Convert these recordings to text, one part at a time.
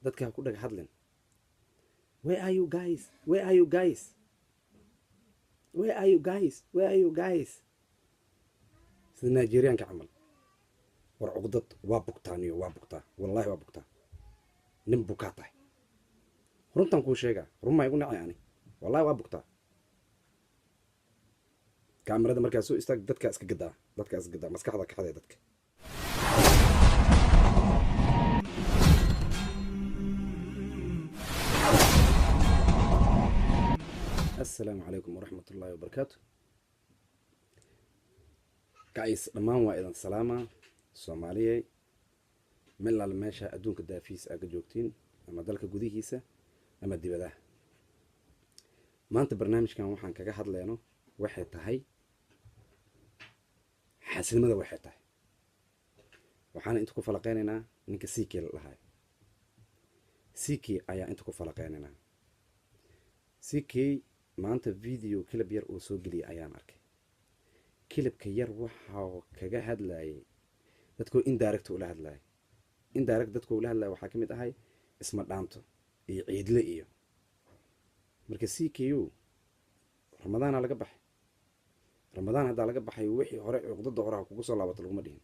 dadka ku dhag hadlin. Where are you guys? Where are you guys? Where are you guys? Where are you guys? sida Nigerianka camal war cuqdad waa bugtaaniyo waa bugtaa wallahi waa bugtaa nin bukaa tahay runtan kuu sheegaa run ma igu nacay ani wallahi waa bugtaa kaamirada markaa soo istaag dadka iska gadaa maskaxda ka xaday dadka السلام عليكم ورحمة الله وبركاته كايس دمان waa idan salaama Soomaaliyeey meel la meesha adduunka daafiis aga joogtiin ama dalka gudihiisa ama dibadaha maanta barnaamijkan waxaan kaga hadlayno waxay tahay xasilnimada waxay tahay waxaan inta ku falaqeynaynaa ninka CK lahaay CK ayaa inta ku falaqeynaynaa CK maanta video clip yar oo soo galiyay ayaan arkay clipka yar waxa kaga hadlayay dadku indirect ula hadlayay indirect dadku ula hadlayay waxa kamid ahay isma dhaanto iyo ciidle iyo marka CKU Ramadaan laga baxay Ramadaan hada laga baxay wixii hore cuqdada hore kugu soo laabato lagu ma dhihin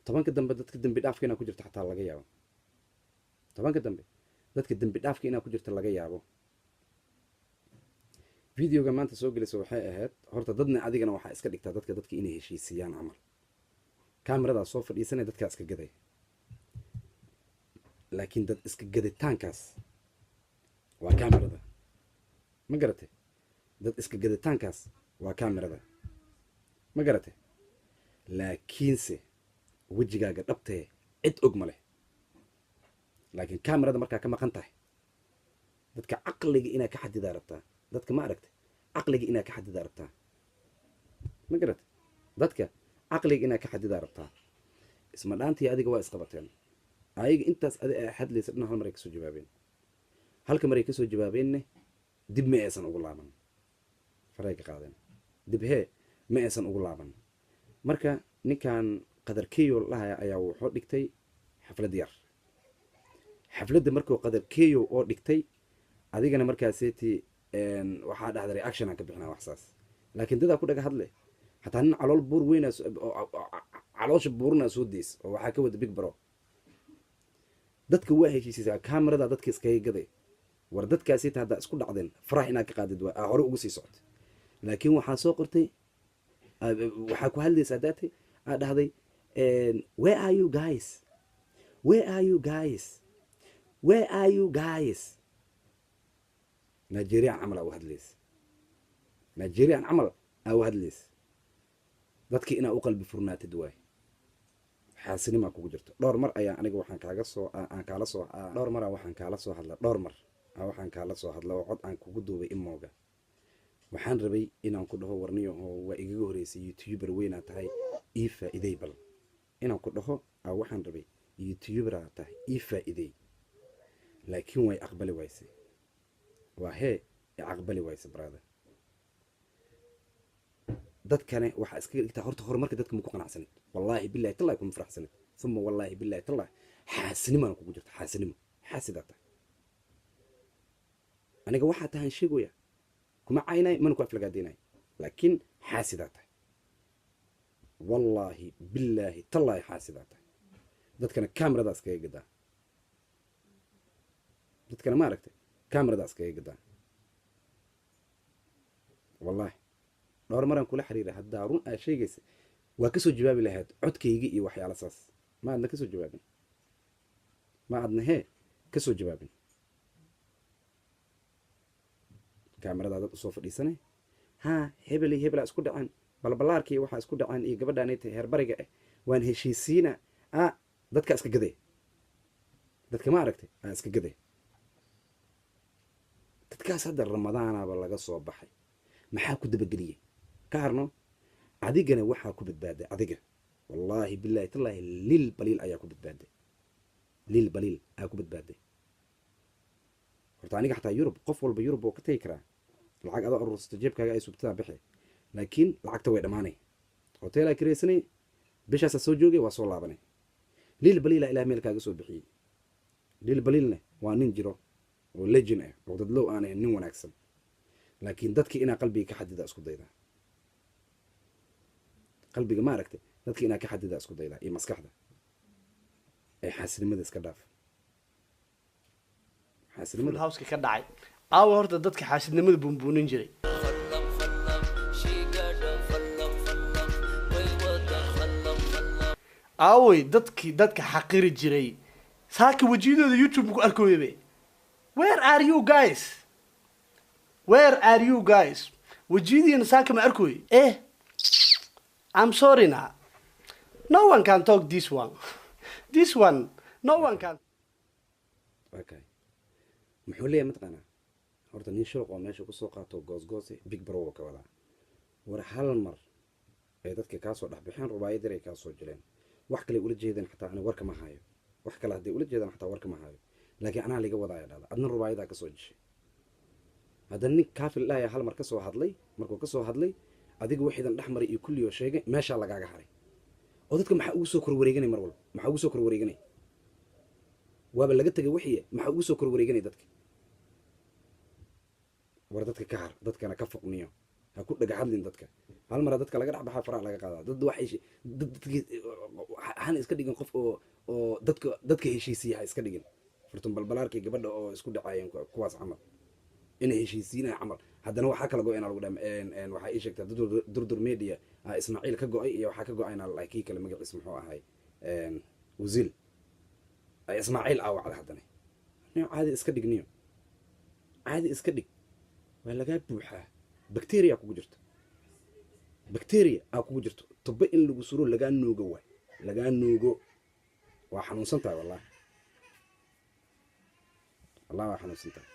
tobanka dambe dadka dambi dhaafkeena ku jirta xataa laga yaabo tobanka dambe dadka dambi dhaafkeena ku jirta laga yaabo videoga maanta soo galayso waxay ahayd horta dadna adigana waxa iska dhigtaa dadka inay heshiisiyaan amal kaamirada soo fadhiisanay dadka iska gaday laakiin dad iska gaditaankaas waa kaamirada ma garatay dad iska gaditaankaas waa kaamirada ma garatay laakiinse wajigaaga dhabtee cid og ma leh laakiin kaamirada markaa ka maqan tahay dadka aqliga inay ka xadidaa rabtaa dadka ma aragtay aqliga inaa ka xadidaa rabtaa ma garat dadka aqliga inaa ka xadidaa rabtaa isma dhaantii adiga waa isqabateen ayaga intaas adiga xadlaysa dhan hal mar ay kasoo jawaabeen halka mar ay kasoo jawaabeenna dib ma aysan ugu laaban faray ka qaadeen dib hee ma aysan ugu laaban marka ninkan qadarkeeyo lahaaya ayaa wuxuu dhigtay xaflad yar xafladda markuu qadarkeeyo oo dhigtay adigana markaaseetii waxaa dhacday reaction aan ka bixinaa waxsaas laakiin dad ku dhaga hadle hataa nin calool buur weyn caloosha buurna soo deys oo waxaa ka wada big bro dadka waa heshiisaysaa kaamirada dadka iskaga gaday war dadkaasi hadda isku dhacdeen farax inaad ka qaadid waa hore ugu sii socotay laakiin waxaa soo qortay waxaa ku hadlaysaa daatay aad dhahday where are you guys where are you guys where are you guys Nigerian عمل أو هدليس Nigerian عمل أو هدليس dadkii ina u qalbi furnaatay duway xaasinima kugu jirto dhowr mar ayaa aniga waxaan kaaga soo dhowr mar waxaan kaala soo hadla oo cod aan kugu duubay imooga waxaan rabay inaan ku dhaho warniyo oo waa igaga horeysay YouTuber weyn aad tahay ii faa'iiday bal inaan ku dhaho waxaan rabay YouTuber aad tahay ii faa'iiday laakiin way aqbali waysay وهي عقبلي وايس براده dadkane waxa iska dhigtaa horta horumarka dadka ma ku qanacsan wallahi billahi tallahi ku faraxsan thumma wallahi billahi tallahi xaasinimo ku jirto xaasinimo xaasidata aniga waxa tahan sheegoya kuma caynay man ku aflagaadinay laakiin xaasidata wallahi billahi tallahi xaasidata dadkana kaamirada iska gadaa dadkana ma aragtay كاميرا اسكاي قدا والله دور مران كل حريره هدارون شيغيس waa kasoo jawaabi lahayd codkayga iyo waxyaalo saas ma adna kasoo jawaabin ma adna he kasoo jawaabin kaamirada dad soo fadhiisanay ha hebel isku dhacan balbalaarkii waxa isku dhacan iyo gabadhaan ay heer bariga ah waan heshiisiina dadka iska gaday dadka ma aragtay iska gaday dadkaas hadda ramadaanaba laga soo baxay maxaa ku dabageliyay ka harno adigana waxa ku badbaaday adiga wallahi billahi tallahi lil balil ayaa ku badbaaday horta aniga xataa Yurub qof walba Yurub oo ka tay kara lacag adoo urursta jeebkaaga ay subtaa bixi laakiin lacagta way dhamaanay hotel ay kireysnay bishaas soo joogay waa soo laabanay lil balil ilaa meelkaaga soo bixiyay lil balilna waa nin jiro oo legend ah oo dad low aan ahayn nin wanaagsan laakiin dadkii inaa qalbiga ka xadida isku dayda qalbiga ma aragtay dadkii inaa ka xadida isku dayda iyo maskaxda ay xaasinimada iska dhaaf xaasinimada hawska ka dhacay aawa horta dadka xaasidnimada buunbuunin jiray aaway dadka xaqiri jiray saaka wajiyadooda youtube ku arkooyabe where are you guys wajiyadiina saaka ma arkooy I'm sorry now no one can talk this one no one can okay muxuu leeyahay mataqaanaa horta nin shaqo meesha ku soo qaato goosgoose big bro ka wada war hal mar ay dadka ka soo dhaxbixeen rubaayad ay ka soo jireen wax kale ula jeedeen xataa ana warka ma hayo wax kale hadii ula jeedaan xataa warka ma hayo laakiin ana liga wadaaya dhada adna rubaayada ka soo jishay hadan nin kaafil ilaahay hal mar ka soo hadlay markuu ka soo hadlay adiga waxiidan dhaxmaray iyo kulliyo sheegay meesha lagaaga haray oo dadka maxaa ugu soo kor wareeganay mar walba maxaa ugu soo kor wareeganay waaba laga tagay wixii maxaa ugu soo kor wareeganay dadka war dadka ka har dadkana ka foqniyo ha ku dhaga hadlin dadka hal mar dadka laga dhaxbaxa faraha laga qaadaa dad waxay han iska dhigan qof oo dadka heshiisiya iska dhigan furtun balbalaarkii gabadha oo isku dhacaayeen kuwaas camal in heshiisiina camal haddana waxa kala go'ayna lagu dham waxa ay sheegtaa durdur media Ismaaciil ka go'ay iyo waxa ka go'ayna laakiin kale magaciisa muxuu ahay wasiil Ismaaciil wacd haddana caadi iska dhigniyo caadi iska dhig waa laga buuxaa bacteria kugu jirto bacteria kugu jirto tuba in lagu suro laga noogo waa xanuunsan tahay wallahi waa xanuunsan tahay